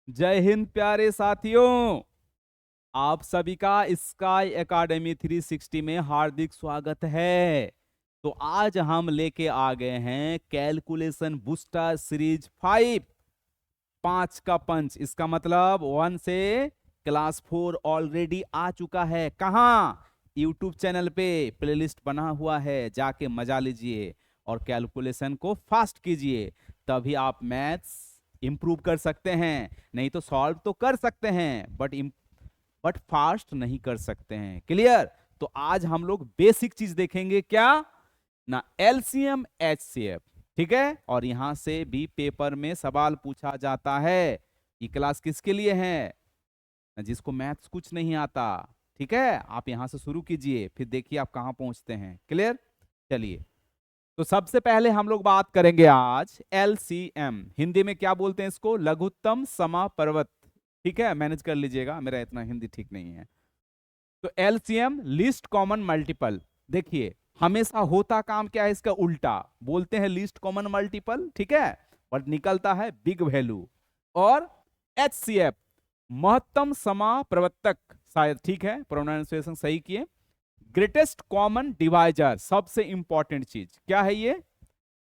जय हिंद प्यारे साथियों। आप सभी का स्काई एकेडमी 360 में हार्दिक स्वागत है। तो आज हम लेके आ गए हैं कैलकुलेशन बूस्टर सीरीज 5, 5 का पंच। इसका मतलब 1 से क्लास 4 ऑलरेडी आ चुका है। कहाँ? यूट्यूब चैनल पे प्लेलिस्ट बना हुआ है, जाके मजा लीजिए और कैलकुलेशन को फास्ट कीजिए, तभी आप मैथ्स इंप्रूव कर सकते हैं। नहीं तो सॉल्व तो कर सकते हैं बट फास्ट नहीं कर सकते हैं। क्लियर? तो आज हम लोग बेसिक चीज देखेंगे, क्या ना, एलसीएम एचसीएफ। ठीक है, और यहां से भी पेपर में सवाल पूछा जाता है। ये क्लास किसके लिए है? जिसको मैथ्स कुछ नहीं आता। ठीक है, आप यहां से शुरू कीजिए, फिर देखिए आप कहां पहुंचते हैं। क्लियर? चलिए, तो सबसे पहले हम लोग बात करेंगे आज एलसीएम। हिंदी में क्या बोलते हैं इसको? लघुत्तम समापवर्त। ठीक है, मैनेज कर लीजिएगा, मेरा इतना हिंदी ठीक नहीं है। तो एलसीएम लीस्ट कॉमन मल्टीपल। देखिए, हमेशा होता काम क्या है इसका? उल्टा बोलते हैं लीस्ट कॉमन मल्टीपल, ठीक है, बट निकलता है बिग वैल्यू। और एचसीएफ महत्तम समाप्रवर्तक, शायद ठीक है, प्रोनाउंसिएशन सही किए। ग्रेटेस्ट कॉमन डिवाइजर, सबसे इंपॉर्टेंट चीज क्या है ये?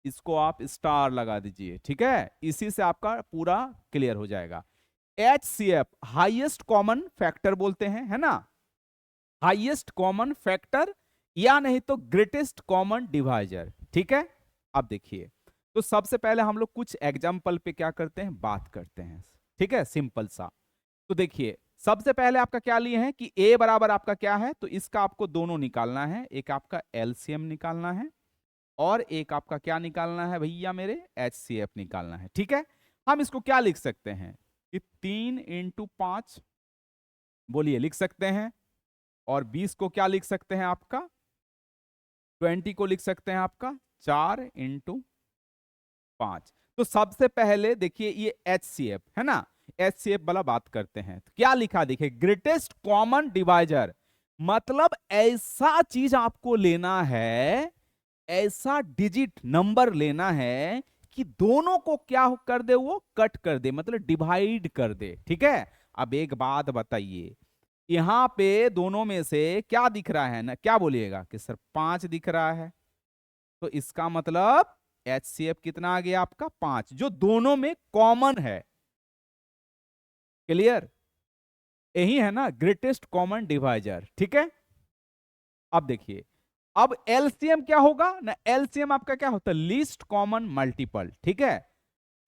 इसको आप स्टार लगा दीजिए। ठीक है, इसी से आपका पूरा क्लियर हो जाएगा। एचसीएफ हाईएस्ट कॉमन फैक्टर बोलते हैं, है ना, हाईएस्ट कॉमन फैक्टर, या नहीं तो ग्रेटेस्ट कॉमन डिवाइजर। ठीक है, अब देखिए, तो सबसे पहले हम लोग कुछ एग्जाम्पल पे क्या करते हैं, बात करते हैं। ठीक है, सिंपल सा। तो देखिए, सबसे पहले आपका क्या लिए हैं कि a बराबर आपका क्या है, तो इसका आपको दोनों निकालना है। एक आपका एलसीएम निकालना है और एक आपका क्या निकालना है भैया मेरे? एचसीएफ निकालना है। ठीक है, हम इसको क्या लिख सकते हैं कि 3 × 5, बोलिए, लिख सकते हैं। और 20 को क्या लिख सकते हैं आपका? 20 को लिख सकते हैं आपका 4 × 5। तो सबसे पहले देखिए, ये एचसीएफ है ना, एचसीएफ वाला बात करते हैं। तो क्या लिखा, देखिए, ग्रेटेस्ट कॉमन डिवाइजर, मतलब ऐसा चीज आपको लेना है, ऐसा डिजिट नंबर लेना है कि दोनों को क्या कर दे, वो कट कर दे, मतलब डिवाइड कर दे। ठीक है, अब एक बात बताइए, यहां पे दोनों में से क्या दिख रहा है ना, क्या बोलिएगा कि सर 5 दिख रहा है, तो इसका मतलब एचसीएफ कितना आ गया आपका? 5, जो दोनों में कॉमन है। क्लियर? यही है ना ग्रेटेस्ट कॉमन डिवाइजर। ठीक है, अब देखिए, अब एलसीएम क्या होगा ना, एलसीएम आपका क्या होता है? Least common multiple. ठीक है,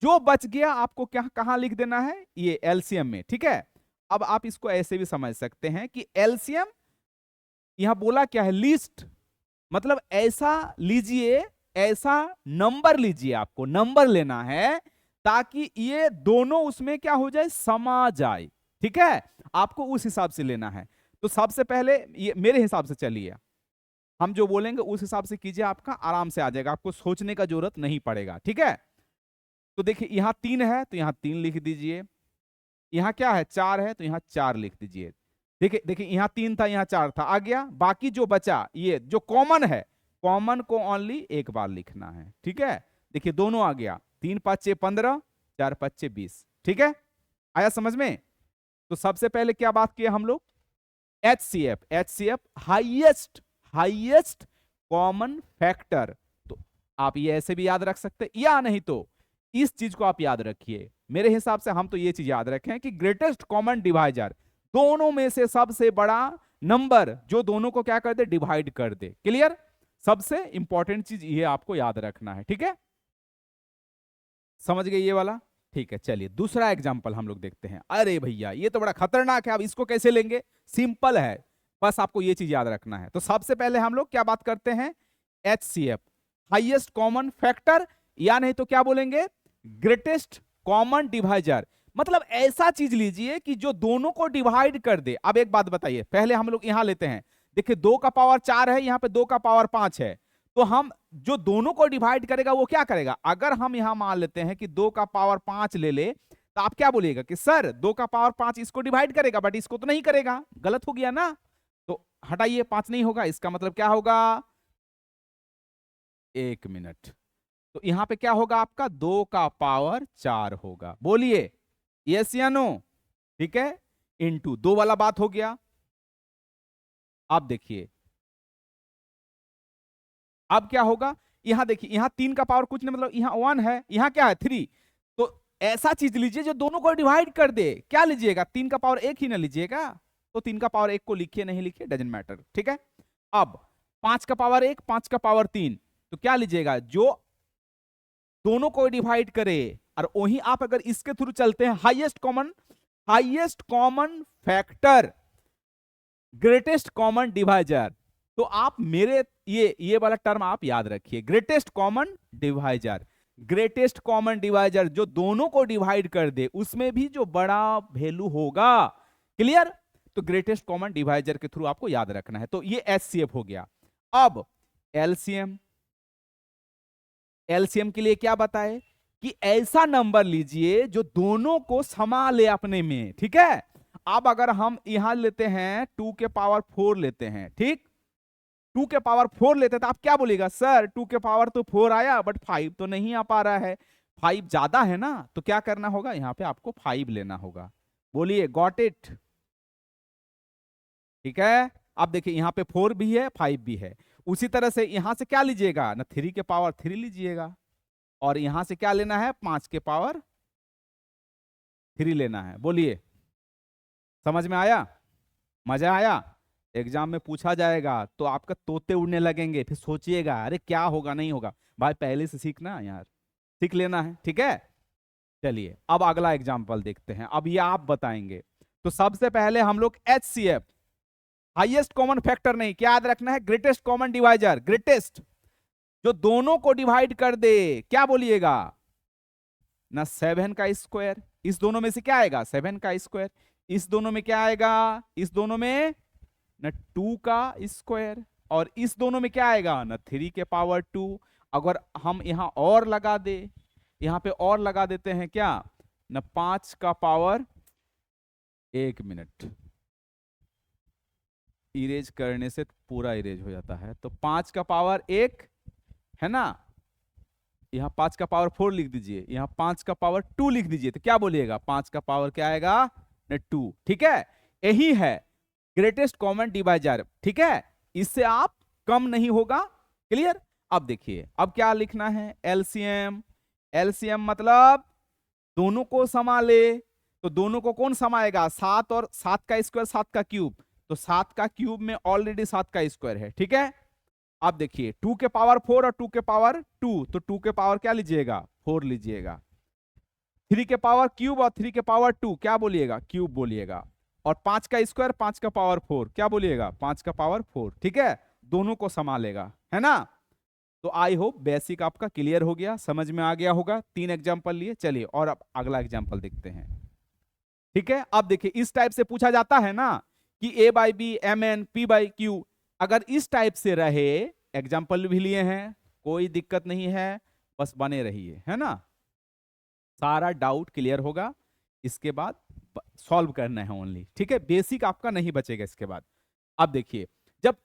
जो बच गया आपको क्या कहां लिख देना है? ये एलसीएम में। ठीक है, अब आप इसको ऐसे भी समझ सकते हैं कि एलसीएम यहां बोला क्या है? लीस्ट, मतलब ऐसा लीजिए, ऐसा नंबर लीजिए, आपको नंबर लेना है ताकि ये दोनों उसमें क्या हो जाए? समा जाए। ठीक है, आपको उस हिसाब से लेना है। तो सबसे पहले ये मेरे हिसाब से चलिए, हम जो बोलेंगे उस हिसाब से कीजिए, आपका आराम से आ जाएगा, आपको सोचने का जरूरत नहीं पड़ेगा। ठीक है, तो देखिए, यहां 3 है तो यहां 3 लिख दीजिए, यहां क्या है? 4 है तो यहां 4 लिख दीजिए। देखिए देखिए, यहां 3 था, यहां 4 था, आ गया। बाकी जो बचा, ये जो कॉमन है, कॉमन को ओनली एक बार लिखना है। ठीक है, देखिए दोनों आ गया, 3 × 5 = 15, 4 × 5 = 20। ठीक है, आया समझ में? तो सबसे पहले क्या बात किया हम लोग? HCF, HCF highest, highest common factor. तो आप ये ऐसे भी याद रख सकते, या नहीं तो इस चीज को आप याद रखिए। मेरे हिसाब से हम तो ये चीज याद रखें कि ग्रेटेस्ट कॉमन डिवाइजर, दोनों में से सबसे बड़ा नंबर जो दोनों को क्या कर दे? डिवाइड कर दे। क्लियर? सबसे इंपॉर्टेंट चीज ये आपको याद रखना है। ठीक है, समझ गए ये वाला? ठीक है, चलिए दूसरा एग्जांपल हम लोग देखते हैं। अरे भैया, ये तो बड़ा खतरनाक है, अब इसको कैसे लेंगे? सिंपल है, बस आपको ये चीज याद रखना है। तो सबसे पहले हम लोग क्या बात करते हैं? एचसीएफ, हाईएस्ट कॉमन फैक्टर, या नहीं तो क्या बोलेंगे? ग्रेटेस्ट कॉमन डिवाइजर, मतलब ऐसा चीज लीजिए कि जो दोनों को डिवाइड कर दे। अब एक बात बताइए, पहले हम लोग यहां लेते हैं, देखिए 2 का पावर 4 है, यहां पे 2 का पावर 5 है, तो हम जो दोनों को डिवाइड करेगा वो क्या करेगा? अगर हम यहां मान लेते हैं कि 2 का पावर 5 ले ले, तो आप क्या बोलिएगा कि सर 2 का पावर 5 इसको डिवाइड करेगा बट इसको तो नहीं करेगा। गलत हो गया ना, तो हटाइए, 5 नहीं होगा, इसका मतलब क्या होगा? 1 मिनट, तो यहां पे क्या होगा आपका? 2 का पावर 4 होगा। बोलिए, यस या नो? ठीक है, इनटू 2 वाला बात हो गया। आप देखिए अब क्या होगा, यहां देखिए, यहां 3 का पावर कुछ नहीं, मतलब यहां 1 है, यहां क्या है 3। तो ऐसा चीज लीजिए जो दोनों को डिवाइड कर दे। क्या लीजिएगा, 3 का पावर 1 ही ना लीजिएगा। तो 3 का पावर 1 को लिखिए, नहीं लिखिए डजेंट मैटर, ठीक है। अब 5 का पावर 1, 5 का पावर 3, तो क्या लीजिएगा, जो दोनों को डिवाइड करे। और वहीं आप अगर इसके थ्रू चलते हैं, highest common factor, greatest common divisor, तो आप मेरे ये वाला टर्म आप याद रखिए, greatest common divisor. Greatest common divisor जो दोनों को डिवाइड कर दे, उसमें भी जो बड़ा वैल्यू होगा। क्लियर? तो ग्रेटेस्ट कॉमन डिवाइजर के थ्रू आपको याद रखना है। तो ये एचसीएफ हो गया। अब एलसीएम, एलसीएम के लिए क्या बताए कि ऐसा नंबर लीजिए जो दोनों को समा ले अपने में, ठीक है। अब अगर हम यहां लेते हैं 2 के पावर 4 लेते हैं, ठीक, 2 के पावर 4 लेते हैं, तो आप क्या बोलेगा, सर 2 के पावर तो 4 आया बट 5 तो नहीं आ पा रहा है, 5 ज्यादा है ना। तो क्या करना होगा, यहां पे आपको 5 लेना होगा। बोलिए गॉट इट? ठीक है। अब देखिए यहां पे 4 भी है, 5 भी है। उसी तरह से यहां से क्या लीजिएगा ना, 3 के पावर 3 लीजिएगा। और यहां से क्या लेना है, 5 के पावर 3 लेना है। बोलिए समझ में आया? मजा आया? एग्जाम में पूछा जाएगा तो आपका तोते उड़ने लगेंगे, फिर सोचिएगा अरे क्या होगा नहीं होगा। भाई पहले से सीखना यार, सीख लेना है, ठीक है। चलिए अब अगला एग्जाम्पल देखते हैं। अब ये आप बताएंगे। तो सबसे पहले हम लोग एचसीएफ, हाईएस्ट कॉमन फैक्टर नहीं, क्या याद रखना है, ग्रेटेस्ट कॉमन डिवाइजर, ग्रेटेस्ट जो दोनों को डिवाइड कर दे। क्या बोलिएगा ना, 7 का स्क्वायर, इस दोनों में से क्या आएगा, 7 का स्क्वायर। इस दोनों में क्या आएगा, इस दोनों में ना 2 का स्क्वायर। और इस दोनों में क्या आएगा ना, 3 के पावर 2। अगर हम यहां और लगा दे, यहां पे और लगा देते हैं क्या ना, 5 का पावर, 1 मिनट, इरेज करने से पूरा इरेज हो जाता है। तो 5 का पावर 1 है ना, यहां 5 का पावर 4 लिख दीजिए, यहां 5 का पावर 2 लिख दीजिए। तो क्या बोलिएगा, 5 का पावर क्या आएगा ना, 2। ठीक है, यही है ग्रेटेस्ट कॉमन डिवाइजर, ठीक है। इससे आप कम नहीं होगा। क्लियर? अब देखिए अब क्या लिखना है, एलसीएम। एलसीएम मतलब दोनों को संभाले। तो दोनों को कौन समाएगा, 7 और 7 का स्क्वायर 7 का क्यूब। तो 7 का क्यूब में ऑलरेडी 7 का स्क्वायर है, ठीक है। अब देखिए 2 के पावर 4 और 2 के पावर 2, तो 2 के पावर क्या लीजिएगा, 4 लीजिएगा। 3 के पावर क्यूब और 3 के पावर 2 क्या बोलिएगा, क्यूब बोलिएगा। और 5 का स्क्वायर 5 का पावर 4 क्या बोलिएगा, 5 का पावर 4। ठीक है, दोनों को संभालेगा, है ना। तो आई होप बेसिक आपका क्लियर हो गया, समझ में आ गया होगा। 3 एग्जांपल लिए, चलिए और अब अगला एग्जांपल देखते हैं। ठीक है, अब देखिए इस टाइप से पूछा जाता है ना कि a by b m n p by q. अगर इस टाइप से रहे, एग्जाम्पल भी लिए हैं, कोई दिक्कत नहीं है, बस बने रहिए, है ना। सारा डाउट क्लियर होगा, इसके बाद सॉल्व करना है ओनली। ठीक है, बेसिक आपका नहीं बचेगा इसके बाद। अब देखिए जब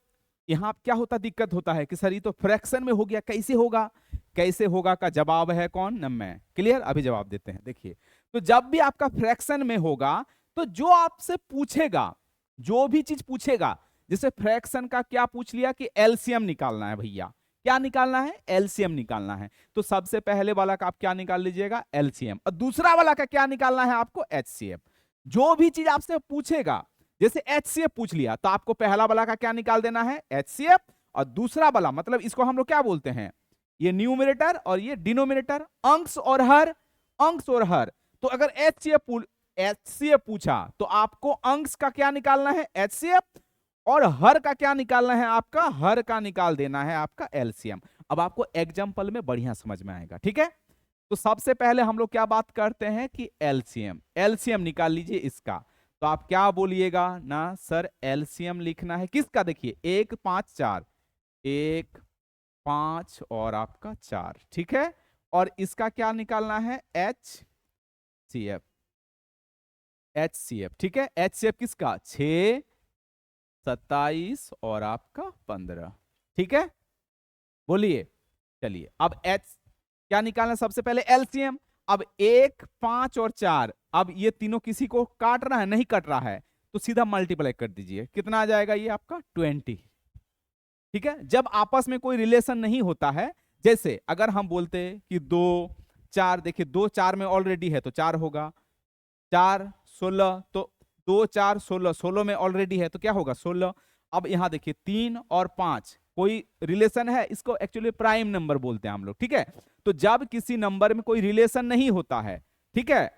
यहां क्या होता, दिक्कत होता है कि सर ये तो फ्रैक्शन में हो गया, कैसे होगा। कैसे होगा का जवाब है कौन ना, मैं। क्लियर, अभी जवाब देते हैं। देखिए तो जब भी आपका फ्रैक्शन में होगा, तो जो आपसे पूछेगा, जो भी चीज पूछेगा, जैसे फ्रैक्शन का क्या पूछ लिया कि एलसीएम निकालना है भैया, क्या निकालना है, एलसीएम निकालना है। तो सबसे पहले वाला का आप क्या निकाल लीजिएगा, एलसीएम। और दूसरा वाला का क्या निकालना है आपको, एचसीएफ। जो भी चीज आपसे पूछेगा, जैसे एचसीएफ पूछ लिया, तो आपको पहला वाला का क्या निकाल देना है, एचसीएफ। और दूसरा वाला मतलब इसको हम लोग क्या बोलते हैं, ये न्यूमरेटर और ये डिनोमिनेटर, अंश और हर, अंश और हर। तो अगर एचसीएफ पूछा तो आपको अंश का क्या निकालना है, एचसीएफ, और हर का क्या निकालना है आपका, हर का निकाल देना है आपका एलसीएम। अब आपको एग्जांपल में बढ़िया समझ में आएगा, ठीक है। तो सबसे पहले हम लोग क्या बात करते हैं कि एलसीएम, एलसीएम निकाल लीजिए इसका। तो आप क्या बोलिएगा ना, सर एलसीएम लिखना है किसका, देखिए 1 5 4, 1 5 और आपका 4, ठीक है। और इसका क्या निकालना है, H C F, H C F, ठीक है। एच सी एफ किसका, 6 27 और आपका 15, ठीक है। बोलिए, चलिए अब एच क्या निकालना, सबसे पहले एलसीएम। अब 1, 5 और 4, अब ये तीनों किसी को काट रहा है, नहीं कट रहा है, तो सीधा मल्टीप्लाई कर दीजिए, कितना आ जाएगा ये आपका 20। ठीक है, जब आपस में कोई रिलेशन नहीं होता है, जैसे अगर हम बोलते कि 2, 4, देखिए 2 4 में ऑलरेडी है तो 4 होगा, 4 16, तो 2 4 16, 16 में ऑलरेडी है तो क्या होगा 16। अब यहां देखिए 3 और 5 कोई रिलेशन है, इसको एक्चुअली प्राइम नंबर बोलते हैं हम लोग। ठीक है, तो जब किसी नंबर में कोई रिलेशन नहीं होता है, ठीक है,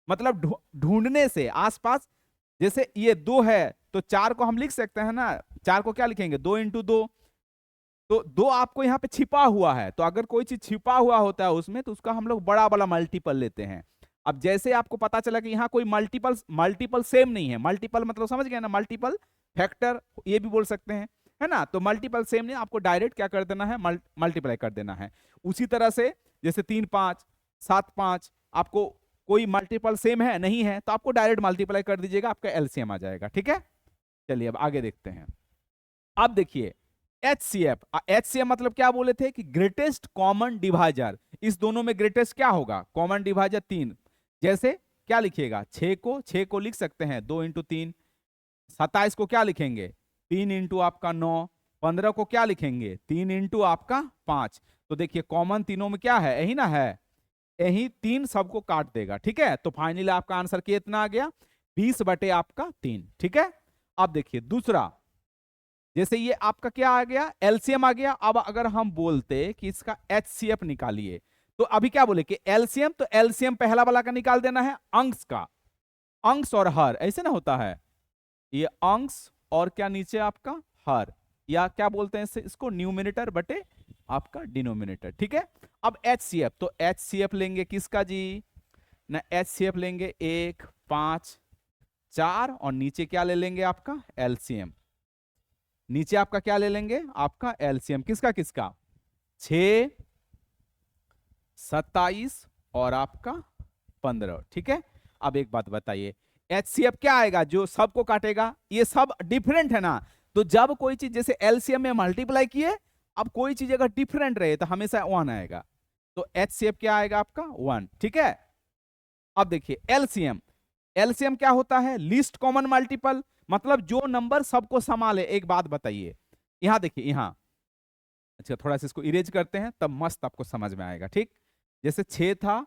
मतलब ढूंढने से आसपास, जैसे ये 2 है तो 4 को हम लिख सकते हैं ना, 4 को क्या लिखेंगे 2 इंटू 2, तो 2 आपको यहाँ पे छिपा हुआ है, तो अगर कोई चीज छिपा हुआ होता है उसमें तो उसका हम लोग बड़ा वाला मल्टीपल लेते हैं। अब जैसे आपको पता चला कि यहाँ कोई मल्टीपल मल्टीपल सेम नहीं है, मल्टीपल मतलब समझ गए ना, मल्टीपल फैक्टर ये भी बोल सकते हैं, है ना, तो मल्टीपल सेम नहीं, आपको डायरेक्ट क्या कर देना है, मल्टीप्लाई कर देना है। उसी तरह से जैसे 3 5 7 5, आपको कोई मल्टीपल सेम है नहीं है तो आपको डायरेक्ट मल्टीप्लाई कर दीजिएगा, आपका एलसीएम आ जाएगा। ठीक है, चलिए अब आगे देखते हैं। अब देखिए एचसीएफ, एचसीएफ मतलब क्या बोले थे कि ग्रेटेस्ट कॉमन डिवाइजर, इस दोनों में ग्रेटेस्ट क्या होगा, कॉमन डिवाइजर 3। जैसे क्या लिखिएगा, 6 को लिख सकते हैं 2 इंटू 3, 27 को क्या लिखेंगे 3 इंटू आपका 9, 15 को क्या लिखेंगे 3 इंटू आपका 5। तो देखिए कॉमन तीनों में क्या है, यही ना है, यही 3 सबको काट देगा। ठीक है, तो फाइनली आपका आंसर कितना आ गया 20 बटे आपका 3। ठीक है, अब देखिए दूसरा, जैसे ये आपका क्या आ गया एलसीएम आ गया। अब अगर हम बोलते कि इसका एचसीएफ निकालिए, तो अभी क्या बोले कि एलसीएम, तो एलसीएम पहला वाला का निकाल देना है अंश का, अंश और हर, ऐसे ना होता है, ये अंश और क्या नीचे आपका हर, या क्या बोलते हैं इसको न्यूमिनेटर बटे आपका डिनोमिनेटर। ठीक है, अब एचसीएफ, तो एचसीएफ लेंगे किसका जी ना, एचसीएफ लेंगे 1 5 4 और नीचे क्या ले लेंगे आपका एलसीएम, नीचे आपका क्या ले लेंगे आपका एलसीएम, किसका किसका 6 27 और आपका 15। ठीक है, अब एक बात बताइए एचसीएफ क्या आएगा, जो सबको काटेगा, ये सब डिफरेंट है ना, तो जब कोई चीज जैसे एलसीएम में मल्टीप्लाई किए, अब कोई चीज अगर डिफरेंट रहे तो हमेशा 1 आएगा, तो एचसीएफ क्या आएगा आपका 1। ठीक है, अब देखिए एलसीएम, एलसीएम क्या होता है लीस्ट कॉमन मल्टीपल, मतलब जो नंबर सबको संभाले। एक बात बताइए, यहां देखिए यहां, अच्छा थोड़ा सा इसको इरेज करते हैं तब मस्त आपको समझ में आएगा। ठीक, जैसे 6 था,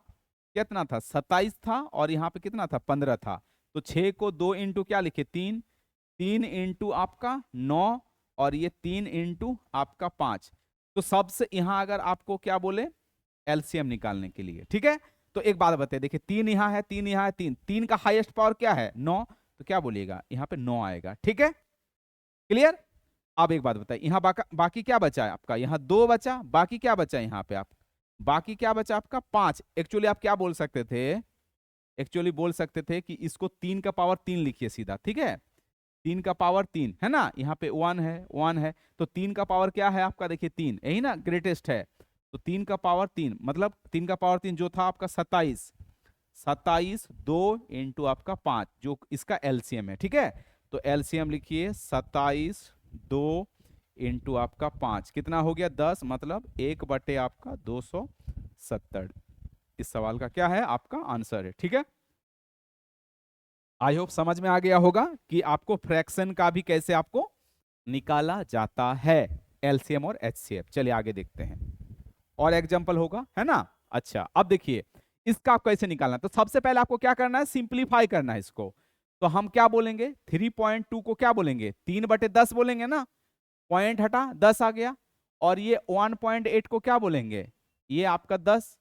कितना था 27 था, और यहाँ पे कितना था 15 था, तो 6 को 2 इंटू क्या लिखे 3, 3 इंटू आपका 9, और ये 3 इंटू आपका 5। तो सबसे यहाँ अगर आपको क्या बोले एलसीएम निकालने के लिए, ठीक है, तो एक बात बताइए, देखिए 3 यहाँ है, 3 यहाँ है, 3 3 का हाईएस्ट पावर क्या है 9, तो क्या बोलिएगा यहाँ पे 9 आएगा। ठीक है, क्लियर। अब एक बात बताइए, यहाँ बाकी क्या बचा है आपका, यहाँ 2 बचा, बाकी क्या बचा यहाँ पे आप, बाकी क्या बचा आपका 5। एक्चुअली आप क्या बोल सकते थे, एक्चुअली बोल सकते थे कि इसको 3 का पावर 3 लिखिए सीधा। ठीक है, 3 का पावर 3 है ना, यहाँ पे 1 है 1 है, तो 3 का पावर क्या है आपका, देखिए 3 यही ना ग्रेटेस्ट है, तो 3 का पावर 3 मतलब 3 का पावर 3 जो था आपका 27, 27 2 इंटू आपका 5 जो इसका एलसीएम है। ठीक है, तो एलसीएम लिखिए 27 2 इंटू आपका 5, कितना हो गया 10, मतलब 1 बटे आपका 270। इस सवाल का क्या है आपका आंसर है। ठीक है, आई होप समझ में आ गया होगा कि आपको फ्रैक्शन का भी कैसे आपको निकाला जाता है, एलसीएम और एचसीएफ। चलिए आगे देखते हैं, और एग्जांपल होगा, है ना। अच्छा अब देखिए इसका आप कैसे निकालना है, तो सबसे पहले आपको क्या करना है सिंप्लीफाई करना है इसको, तो हम क्या बोलेंगे 3.2 को क्या बोलेंगे 3/10 बोलेंगे ना, पॉइंट हटा 10 आ गया, और ये 1.8 को क्या बोलेंगे ये आपका 10।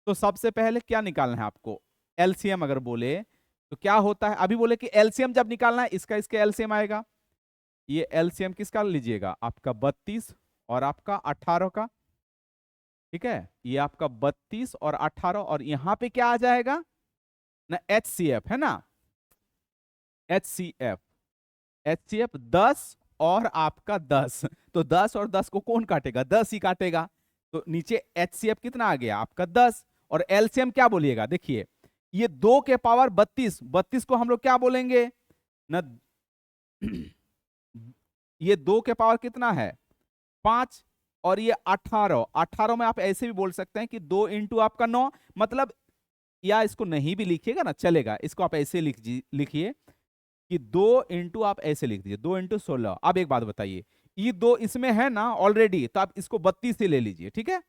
तो सबसे पहले क्या निकालना है आपको एलसीएम, अगर बोले तो क्या होता है, अभी बोले कि एलसीएम जब निकालना है इसका इसके एलसीएम आएगा, ये एलसीएम किसका लीजिएगा आपका 32 और आपका 18 का। ठीक है, ये आपका 32 और 18, और यहां पे क्या आ जाएगा ना एचसीएफ, है ना, एचसीएफ, एचसीएफ 10 और आपका 10, तो 10 और 10 को कौन काटेगा 10 ही काटेगा, तो नीचे एचसीएफ कितना आ गया आपका 10, और एलसीएम क्या बोलिएगा, देखिए ये 2 के पावर 32, 32 को हम लोग क्या बोलेंगे ना ये 2 के पावर कितना है 5, और ये 18, 18 में आप ऐसे भी बोल सकते हैं कि 2 इंटू आपका 9, मतलब या इसको नहीं भी लिखिएगा ना चलेगा, इसको आप ऐसे लिखिए कि 2 इंटू आप ऐसे लिख दीजिए 2 इंटू 16। अब एक बात बताइए, ये 2 इसमें है ना ऑलरेडी, तो आप इसको 32 से ले लीजिए, ठीक है।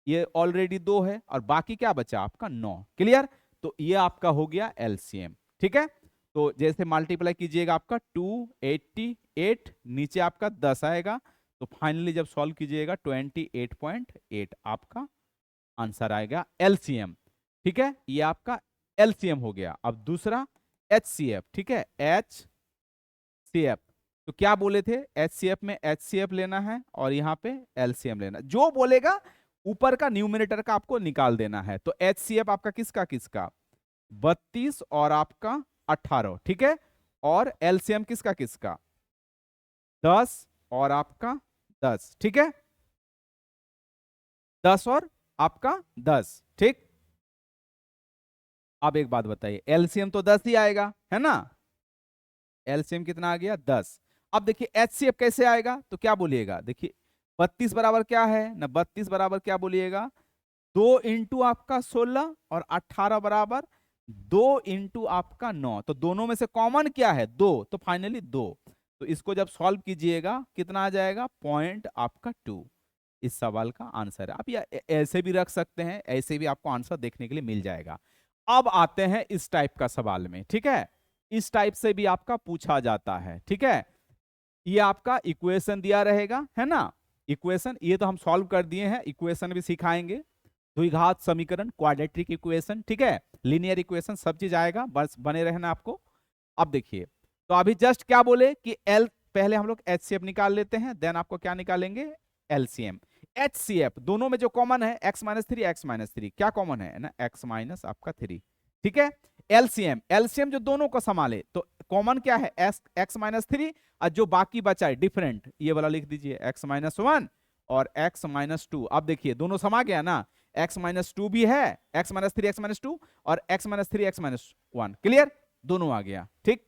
ये ऑलरेडी 2 है और बाकी क्या बचा आपका 9। क्लियर? तो ये आपका हो गया एलसीएम, ठीक है। तो जैसे मल्टीप्लाई कीजिएगा आपका 288, नीचे आपका 10 आएगा, तो फाइनली जब सॉल्व कीजिएगा 28.8 आपका आंसर आएगा एलसीएम, ठीक है। ये आपका एलसीएम हो गया। अब दूसरा एचसीएफ, ठीक है, एचसीएफ। तो क्या बोले थे, एचसीएफ में एचसीएफ लेना है और यहाँ पे एलसीएम लेना, जो बोलेगा ऊपर का न्यूमरेटर का आपको निकाल देना है। तो एचसीएफ आपका किसका किसका 32 और आपका 18, ठीक है। और एलसीएम किसका किसका 10 और आपका 10, ठीक है, 10 और आपका 10, ठीक। अब एक बात बताइए, एलसीएम तो 10 ही आएगा, है ना। एलसीएम कितना आ गया 10। अब देखिए एचसीएफ कैसे आएगा, तो क्या बोलिएगा, देखिए 32 बराबर क्या है ना, 32 बराबर क्या बोलिएगा 2 इंटू आपका 16 और 18 बराबर 2 इंटू आपका 9। तो दोनों में से कॉमन क्या है 2, तो फाइनली 2। तो इसको जब सॉल्व कीजिएगा कितना आ जाएगा पॉइंट आपका 2। इस सवाल का आंसर है। आप या ऐसे भी रख सकते हैं, ऐसे भी आपको आंसर देखने के लिए मिल जाएगा। अब आते हैं इस टाइप का सवाल में, ठीक है। इस टाइप से भी आपका पूछा जाता है, ठीक है। ये आपका इक्वेशन दिया रहेगा, है ना। इक्वेशन ये तो हम सॉल्व कर दिए हैं, इक्वेशन भी सिखाएंगे, द्विघात समीकरण, क्वाड्रेटिक इक्वेशन, ठीक है, लीनियर इक्वेशन, सब चीज आएगा, बस बने रहना आपको। अब देखिए, तो अभी जस्ट क्या बोले कि एल, पहले हम लोग एचसीएफ निकाल लेते हैं, देन आपको क्या निकालेंगे एलसीएम। एचसीएफ दोनों में जो कॉमन है x माइनस 3, x माइनस 3 क्या कॉमन है ना, x माइनस आपका 3, ठीक है। एलसीएम, एलसीएम जो दोनों को संभाले, तो कॉमन क्या है x माइनस 3, और जो बाकी बचा है डिफरेंट ये वाला लिख दीजिए x माइनस 1 और x माइनस 2। अब देखिए दोनों समा गया ना, x माइनस 2 भी है, x माइनस 3 x माइनस 2 और x minus 3 x minus 1, clear, दोनों आ गया, ठीक।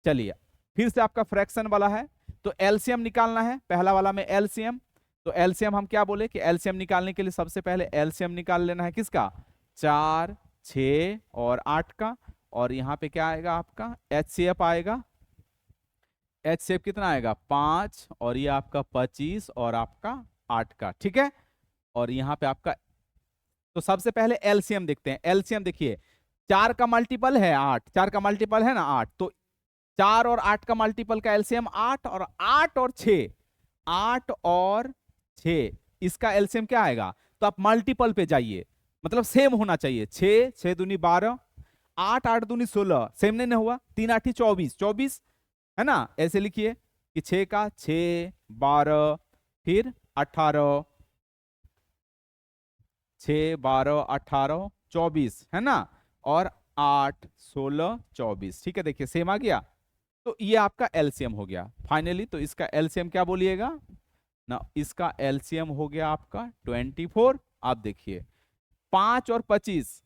चलिए फिर से आपका फ्रैक्शन वाला है, तो एलसीएम निकालना है, पहला वाला में एलसीएम। तो एलसीएम हम क्या बोले कि एलसीएम निकालने के लिए सबसे पहले एलसीएम निकाल लेना है किसका 4, 6 और 8 का, और यहाँ पे क्या आएगा आपका एचसीएफ आएगा, एचसीएफ कितना आएगा 5 और ये आपका 25 और आपका 8 का, ठीक है। और यहाँ पे आपका, तो सबसे पहले एलसीएम देखते हैं। एलसीएम देखिए 4 का मल्टीपल है 8, 4 का मल्टीपल है ना 8, तो 4 और 8 का मल्टीपल का एलसीएम 8, और 8 और 6, 8 और 6 इसका एलसीएम क्या आएगा, तो आप मल्टीपल पे जाइए, मतलब सेम होना चाहिए। 6 6 दूनी 12, 8 8 दूनी 16, सेम नहीं ना हुआ, 3 8 24 24, है ना। ऐसे लिखिए कि 6 का 6 12 फिर 18, 6 12 18 24, है ना, और 8 16 24, ठीक है। देखिए सेम आ गया, तो ये आपका एलसीएम हो गया फाइनली। तो इसका एलसीएम क्या बोलिएगा ना, इसका एलसीएम हो गया आपका 24। आप देखिए 5 और 25,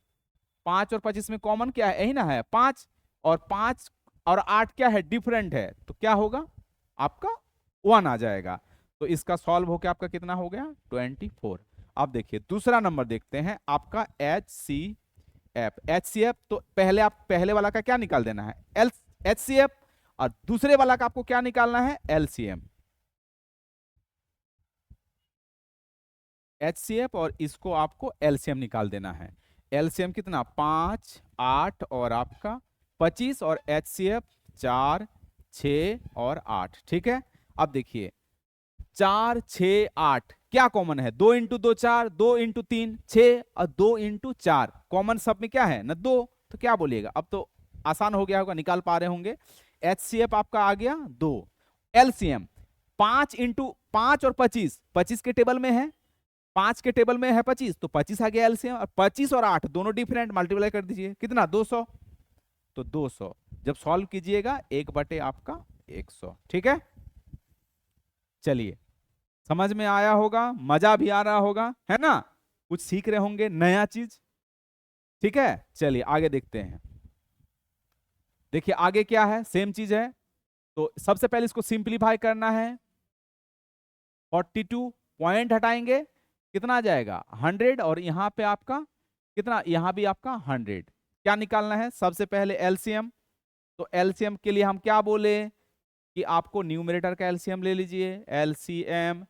5 और 25 में कॉमन क्या है, यही ना है 5, और 5 और 8 क्या है डिफरेंट है, तो क्या होगा आपका 1 आ जाएगा। तो इसका सॉल्व होकर आपका कितना हो गया 24। अब देखिए दूसरा नंबर देखते हैं आपका एचसीएफ। एचसीएफ तो पहले आप पहले वाला का क्या निकाल देना है एल एचसीएफ, और दूसरे वाला का आपको क्या निकालना है एलसीएम। एचसीएफ और इसको आपको एलसीएम निकाल देना है। एलसीएम कितना 5 8 और आपका 25, और एचसीएफ 4 6 और 8, ठीक है। अब देखिए 4 6 8 क्या कॉमन है, 2 इंटू 2 4, 2 इंटू 3 6 और 2 इंटू 4, कॉमन सब में क्या है ना 2, तो क्या बोलिएगा, अब तो आसान हो गया होगा, निकाल पा रहे होंगे। एचसीएफ आपका आ गया 2, एलसीएम 5 इंटू 5 और 25, 25 के टेबल में है, 5 के टेबल में है 25, तो 25 आ गया एलसीएम, और 25 और 8 दोनों डिफरेंट, मल्टीप्लाई कर दीजिए कितना 200, तो 200 जब सॉल्व कीजिएगा 1 बटे आपका 100, ठीक है। चलिए समझ में आया होगा, मजा भी आ रहा होगा, है ना, कुछ सीख रहे होंगे नया चीज, ठीक है। चलिए आगे देखते हैं। देखिए आगे क्या है, सेम चीज है। तो सबसे पहले इसको सिंप्लीफाई करना है, 42 पॉइंट हटाएंगे कितना आ जाएगा 100, और यहां पे आपका कितना, यहां भी आपका 100। क्या निकालना है, सबसे पहले एलसीएम। तो एलसीएम के लिए हम क्या बोले कि आपको न्यूमरेटर का एलसीएम ले लीजिए। एलसीएम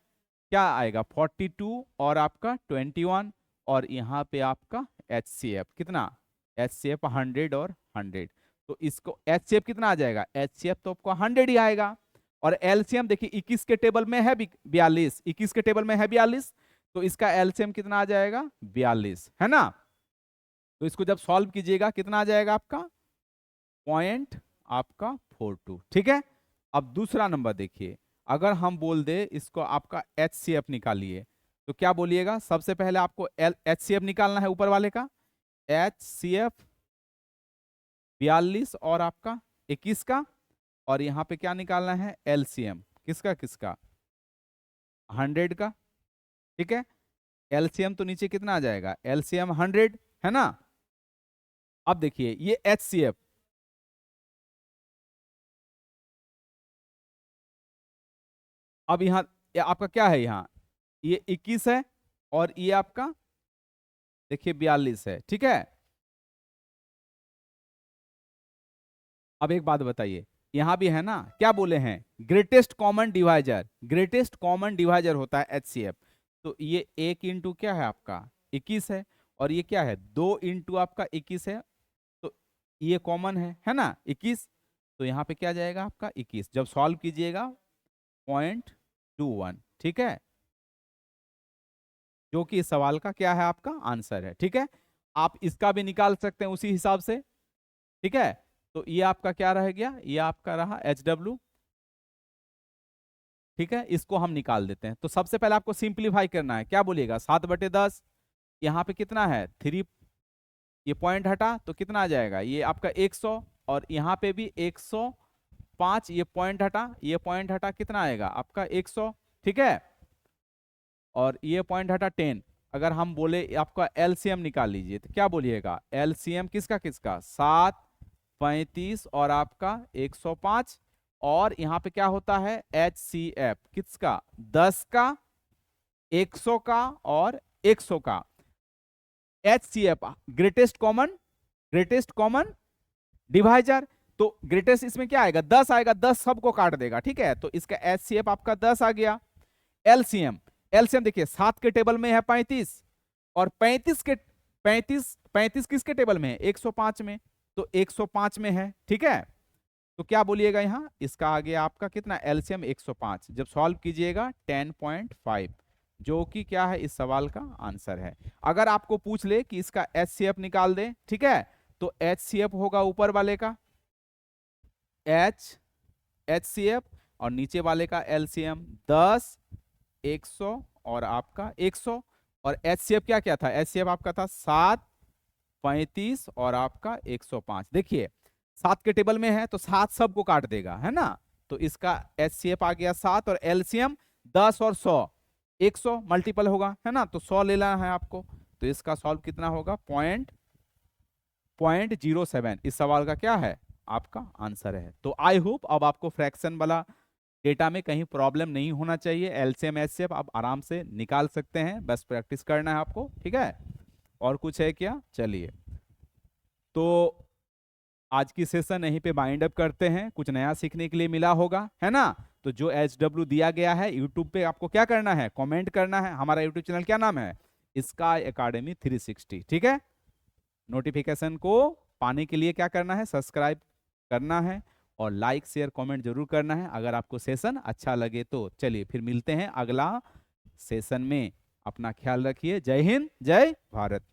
क्या आएगा 42 और आपका 21, और यहाँ पे आपका एचसीएफ कितना, एचसीएफ 100 और 100। तो इसको एचसीएफ कितना आ जाएगा, एचसीएफ तो आपको 100 ही आएगा। और एलसीएम देखिए 21 के टेबल में है 42, 21 के टेबल में है 42, तो इसका एलसीएम कितना आ जाएगा 42, है ना। तो इसको जब सॉल्व कीजिएगा कितना आ जाएगा आपका, पॉइंट आपका 42। ठीक है। अब दूसरा नंबर देखिए, अगर हम बोल दे इसको आपका एचसीएफ निकालिए, तो क्या बोलिएगा, सबसे पहले आपको एचसीएफ निकालना है ऊपर वाले का, एचसीएफ 42 और आपका 21 का, और यहां पे क्या निकालना है एलसीएम किसका किसका, 100 का। ठीक है, एलसीएम तो नीचे कितना आ जाएगा, एलसीएम 100, है ना। अब देखिए ये एचसीएफ, अब यहां आपका क्या है, यहां ये 21 है और ये आपका देखिए 42 है। ठीक है, अब एक बात बताइए, यहां भी है ना, क्या बोले हैं, greatest common divisor, greatest common divisor होता है एचसीएफ। तो ये 1 इंटू क्या है आपका 21 है, और ये क्या है 2 इंटू आपका 21 है, तो ये कॉमन है ना 21। तो यहाँ पे क्या जाएगा आपका 21, जब सॉल्व कीजिएगा 0.21। ठीक है, जो कि इस सवाल का क्या है आपका आंसर है। ठीक है, आप इसका भी निकाल सकते हैं उसी हिसाब से। ठीक है, तो ये आपका क्या रह गया, ये आपका रहा एच डब्ल्यू। ठीक है, इसको हम निकाल देते हैं। तो सबसे पहले आपको सिंप्लीफाई करना है, क्या बोलिएगा 7/10, यहाँ पे कितना है 3, ये पॉइंट हटा तो कितना आ जाएगा, ये आपका 100, और यहाँ पे भी 105, ये पॉइंट हटा, ये पॉइंट हटा कितना आएगा आपका 100। ठीक है, और ये पॉइंट हटा 10। अगर हम बोले आपका एलसीएम निकाल लीजिए, तो क्या बोलिएगा, एलसीएम किसका किसका, 7, 35 और आपका 105, और यहां पे क्या होता है एचसीएफ किसका, 10 का, 100 का और 100 का। HCF greatest common divisor. तो ग्रेटेस्ट इसमें क्या आएगा 10 आएगा, 10 सबको काट देगा। ठीक है, तो इसका एचसीएफ आपका 10 आ गया। एलसीएम, एलसीएम देखिए 7 के टेबल में है 35, और 35 किसके टेबल में है 105 में, तो 105 में है। ठीक है, तो क्या बोलिएगा यहां, इसका आ गया आपका कितना एलसीएम 105, जब सॉल्व कीजिएगा 10.5, जो कि क्या है इस सवाल का आंसर है। अगर आपको पूछ ले कि इसका एचसीएफ निकाल दे, ठीक है, तो एचसीएफ होगा ऊपर वाले का एचसीएफ, और नीचे वाले का एलसीएम 10, 100 और आपका 100, और एचसीएफ क्या क्या था, एचसीएफ आपका था 7, 35 और आपका 105। देखिए 7 के टेबल में है तो 7 सबको काट देगा, है ना। तो इसका एचसीएफ आ गया 7, और एलसीएम 10 और 100, 100 मल्टीपल होगा, है ना, तो 100 लेना है आपको। तो इसका सॉल्व कितना होगा, 0.07 इस सवाल का क्या है आपका आंसर है। तो आई होप अब आपको फ्रैक्शन वाला डेटा में कहीं प्रॉब्लम नहीं होना चाहिए। एलसीएम एचसीएफ आप आराम से निकाल सकते हैं, बस प्रैक्टिस करना है आपको। ठीक है, और कुछ है क्या, चलिए तो आज की सेशन यहीं पे बाइंड अप करते हैं। कुछ नया सीखने के लिए मिला होगा, है ना। तो जो एचडब्ल्यू दिया गया है यूट्यूब पे आपको क्या करना है, कमेंट करना है। हमारा यूट्यूब चैनल क्या नाम है, स्काई एकेडमी 360। ठीक है, नोटिफिकेशन को पाने के लिए क्या करना है, सब्सक्राइब करना है, और लाइक शेयर कमेंट जरूर करना है अगर आपको सेशन अच्छा लगे तो। चलिए फिर मिलते हैं अगला सेशन में, अपना ख्याल रखिए। जय हिंद, जय भारत।